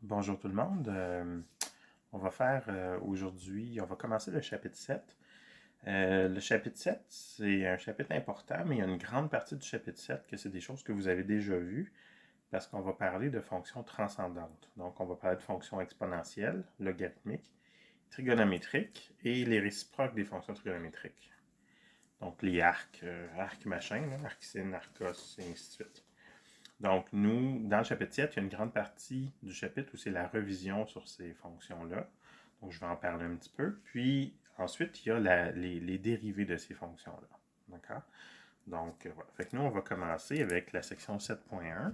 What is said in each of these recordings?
Bonjour tout le monde. On va faire aujourd'hui, on va commencer le chapitre 7. Le chapitre 7, c'est un chapitre important, mais il y a une grande partie du chapitre 7 que c'est des choses que vous avez déjà vues parce qu'on va parler de fonctions transcendantes. Donc, on va parler de fonctions exponentielles, logarithmiques, trigonométriques et les réciproques des fonctions trigonométriques. Donc, les arcs, arc machin, arc-sin, arc-cos, et ainsi de suite. Donc, nous, dans le chapitre 7, il y a une grande partie du chapitre où c'est la revision sur ces fonctions-là. Donc, je vais en parler un petit peu. Puis, ensuite, il y a les dérivés de ces fonctions-là. D'accord? Donc, voilà. Fait que nous, on va commencer avec la section 7.1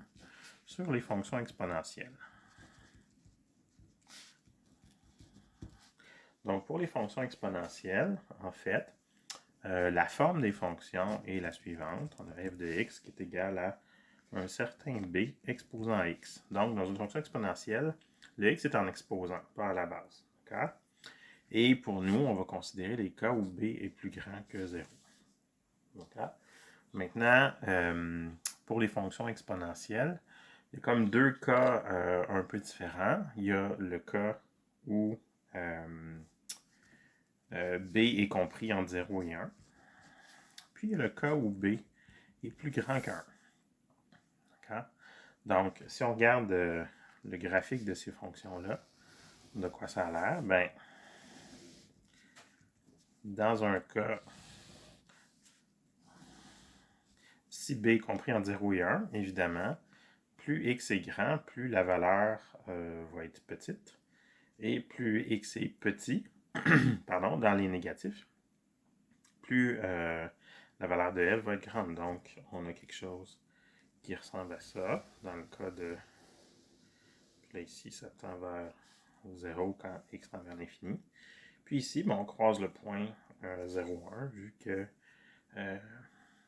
sur les fonctions exponentielles. Donc, pour les fonctions exponentielles, en fait, la forme des fonctions est la suivante. On a f de x qui est égal à un certain b exposant x. Donc, dans une fonction exponentielle, le x est en exposant, pas à la base. Okay? Et pour nous, on va considérer les cas où b est plus grand que 0. Okay? Maintenant, pour les fonctions exponentielles, il y a comme deux cas un peu différents. Il y a le cas où b est compris entre 0 et 1. Puis il y a le cas où b est plus grand qu'1. Okay? Donc, si on regarde le graphique de ces fonctions-là, de quoi ça a l'air? Ben, dans un cas, si b est compris entre 0 et 1, évidemment, plus x est grand, plus la valeur va être petite. Et plus x est petit, pardon, dans les négatifs, plus la valeur de f va être grande. Donc, on a quelque chose qui ressemble à ça. Dans le cas de... Là, ici, ça tend vers 0 quand x tend vers l'infini. Puis ici, ben, on croise le point 0, 1, vu que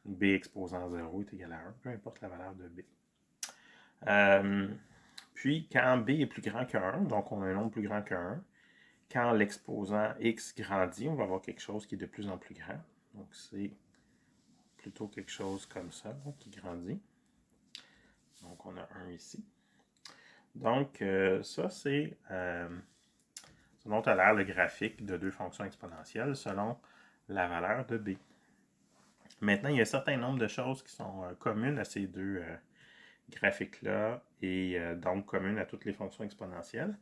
b exposant 0 est égal à 1, peu importe la valeur de b. Puis, quand b est plus grand que 1, donc on a un nombre plus grand que 1, quand l'exposant x grandit, on va avoir quelque chose qui est de plus en plus grand. Donc, c'est plutôt quelque chose comme ça, qui grandit. Donc, on a 1 ici. Donc, ça, c'est ce dont a l'air le graphique de deux fonctions exponentielles selon la valeur de b. Maintenant, il y a un certain nombre de choses qui sont communes à ces deux graphiques-là et donc communes à toutes les fonctions exponentielles.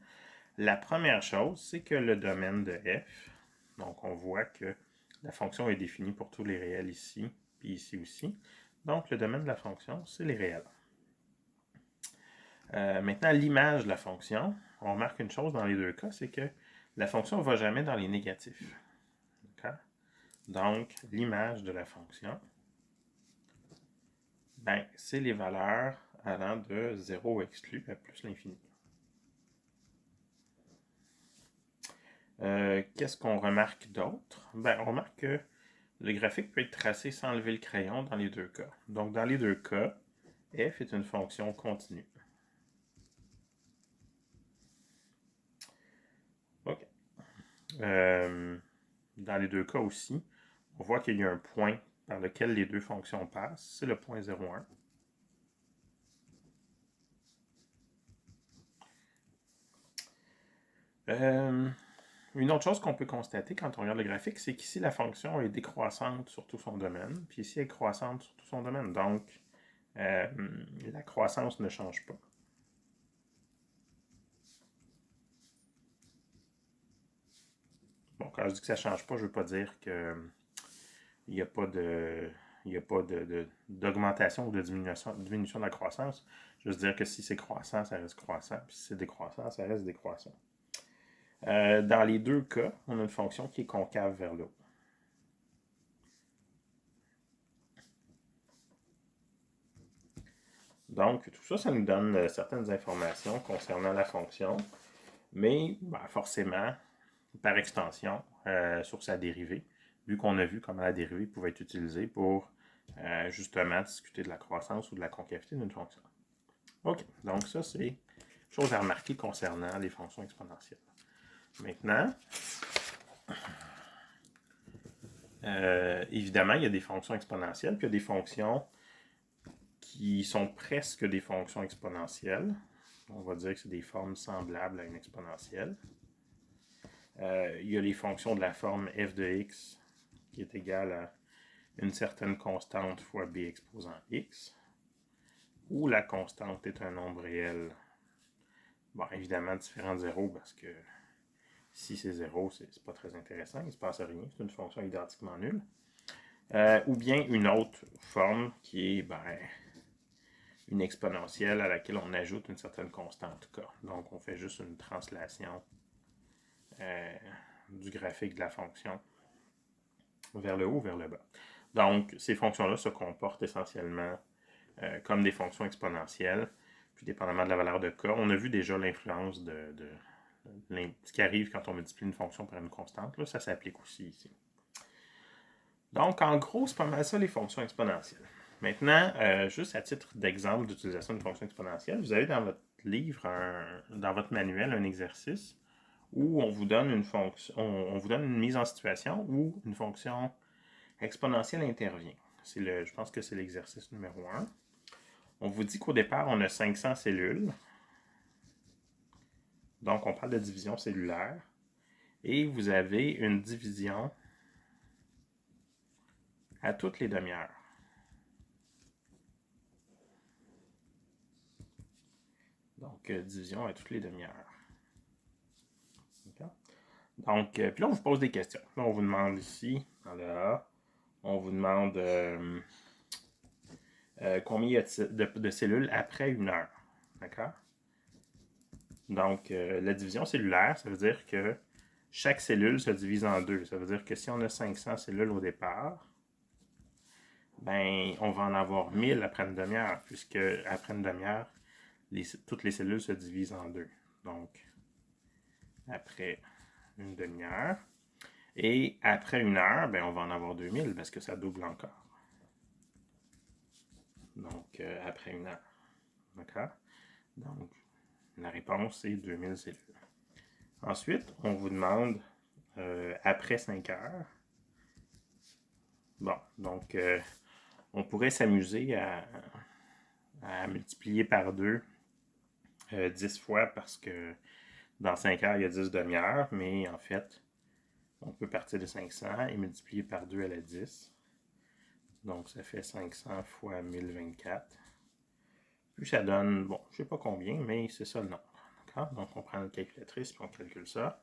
La première chose, c'est que le domaine de f, donc on voit que la fonction est définie pour tous les réels ici, puis ici aussi. Donc le domaine de la fonction, c'est les réels. Maintenant, l'image de la fonction, on remarque une chose dans les deux cas, c'est que la fonction ne va jamais dans les négatifs. Donc, l'image de la fonction, ben, c'est les valeurs allant de 0 exclu à plus l'infini. Qu'est-ce qu'on remarque d'autre? Ben, on remarque que le graphique peut être tracé sans lever le crayon dans les deux cas. Donc, dans les deux cas, f est une fonction continue. OK. Dans les deux cas aussi, on voit qu'il y a un point par lequel les deux fonctions passent. C'est le point 0,1. Une autre chose qu'on peut constater quand on regarde le graphique, c'est qu'ici, la fonction est décroissante sur tout son domaine, puis ici, elle est croissante sur tout son domaine. Donc, la croissance ne change pas. Bon, quand je dis que ça ne change pas, je ne veux pas dire qu'il n'y a pas d'augmentation ou de diminution de la croissance. Je veux dire que si c'est croissant, ça reste croissant, puis si c'est décroissant, ça reste décroissant. Dans les deux cas, on a une fonction qui est concave vers le haut. Donc, tout ça, ça nous donne certaines informations concernant la fonction, mais ben, forcément, par extension, sur sa dérivée, vu qu'on a vu comment la dérivée pouvait être utilisée pour justement discuter de la croissance ou de la concavité d'une fonction. OK, donc ça, c'est chose à remarquer concernant les fonctions exponentielles. Maintenant, évidemment, il y a des fonctions exponentielles, puis il y a des fonctions qui sont presque des fonctions exponentielles. On va dire que c'est des formes semblables à une exponentielle. Il y a les fonctions de la forme f de x qui est égale à une certaine constante fois b exposant x, où la constante est un nombre réel. Bon, évidemment, différent de 0 parce que si c'est 0, c'est pas très intéressant, il ne se passe rien, c'est une fonction identiquement nulle. Ou bien une autre forme qui est une exponentielle à laquelle on ajoute une certaine constante k. Donc on fait juste une translation du graphique de la fonction vers le haut ou vers le bas. Donc ces fonctions-là se comportent essentiellement comme des fonctions exponentielles, puis dépendamment de la valeur de k. On a vu déjà l'influence de ce qui arrive quand on multiplie une fonction par une constante. Là, ça s'applique aussi ici. Donc, en gros, c'est pas mal ça les fonctions exponentielles. Maintenant, juste à titre d'exemple d'utilisation d'une fonction exponentielle, vous avez dans votre livre, dans votre manuel, un exercice où on vous donne une fonction, on vous donne une mise en situation où une fonction exponentielle intervient. Je pense que c'est l'exercice numéro 1. On vous dit qu'au départ, on a 500 cellules. Donc, on parle de division cellulaire. Et vous avez une division à toutes les demi-heures. Donc, division à toutes les demi-heures. Okay. Donc, puis là, on vous pose des questions. Là, on vous demande ici, dans le A, on vous demande combien il y a de cellules après 1 heure. D'accord? Donc, la division cellulaire, ça veut dire que chaque cellule se divise en 2. Ça veut dire que si on a 500 cellules au départ, ben, on va en avoir 1000 après une demi-heure, puisque après une demi-heure, toutes les cellules se divisent en 2. Donc, après une demi-heure. Et après 1 heure, ben, on va en avoir 2000 parce que ça double encore. Donc, après 1 heure. D'accord? Donc, la réponse est 2000 cellules. Ensuite, on vous demande après 5 heures. Bon, donc, on pourrait s'amuser à multiplier par 2 10 fois parce que dans 5 heures, il y a 10 demi-heures, mais en fait, on peut partir de 500 et multiplier par 2 à la 10. Donc, ça fait 500 fois 1024. Puis ça donne, bon, je ne sais pas combien, mais c'est ça le nombre. Donc, on prend une calculatrice et on calcule ça.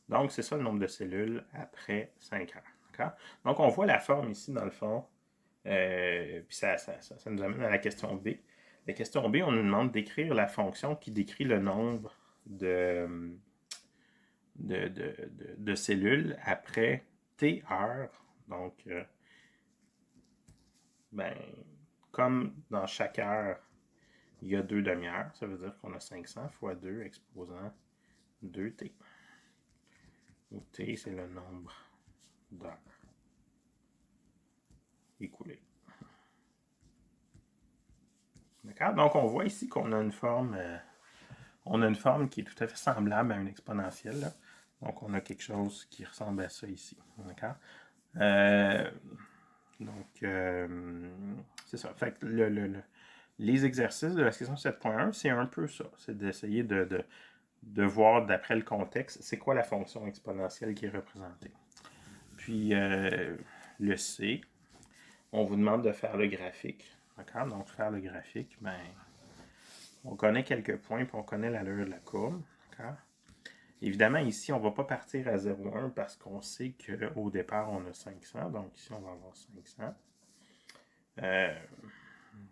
Donc, c'est ça le nombre de cellules après 5 heures. Donc, on voit la forme ici, dans le fond. Puis ça nous amène à la question B. La question B, on nous demande d'écrire la fonction qui décrit le nombre de cellules après T heures. Donc, comme dans chaque heure, il y a 2 demi-heures, ça veut dire qu'on a 500 fois 2 exposant 2t. Où t, c'est le nombre d'heures écoulées. D'accord? Donc, on voit ici qu'on a une forme qui est tout à fait semblable à une exponentielle. Là. Donc, on a quelque chose qui ressemble à ça ici. D'accord? C'est ça. Fait que les exercices de la question 7.1, c'est un peu ça. C'est d'essayer de voir, d'après le contexte, c'est quoi la fonction exponentielle qui est représentée. Puis, le C, on vous demande de faire le graphique. D'accord? Donc, faire le graphique, on connaît quelques points, puis on connaît l'allure de la courbe. D'accord? Évidemment, ici, on ne va pas partir à 0,1 parce qu'on sait qu'au départ, on a 500. Donc, ici, on va avoir 500.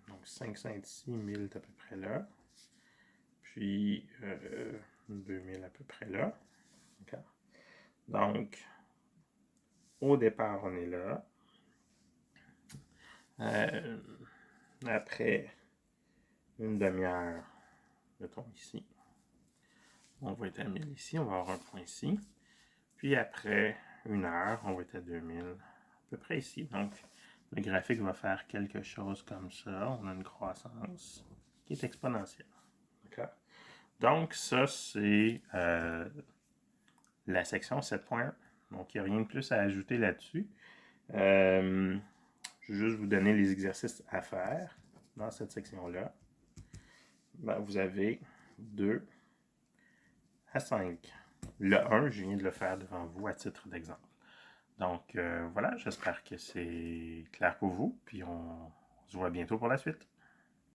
Donc, 500 ici, 1000 est à peu près là. Puis, 2000 à peu près là. Okay. Donc, au départ, on est là. Après une demi-heure, mettons ici, on va être à 1000 ici, on va avoir un point ici. Puis après 1 heure, on va être à 2000, à peu près ici. Donc, le graphique va faire quelque chose comme ça. On a une croissance qui est exponentielle. Okay. Donc, ça, c'est la section 7.1. Donc, il n'y a rien de plus à ajouter là-dessus. Je vais juste vous donner les exercices à faire dans cette section-là. Vous avez 2 à 5. Le 1, je viens de le faire devant vous à titre d'exemple. Donc voilà, j'espère que c'est clair pour vous, puis on se voit bientôt pour la suite.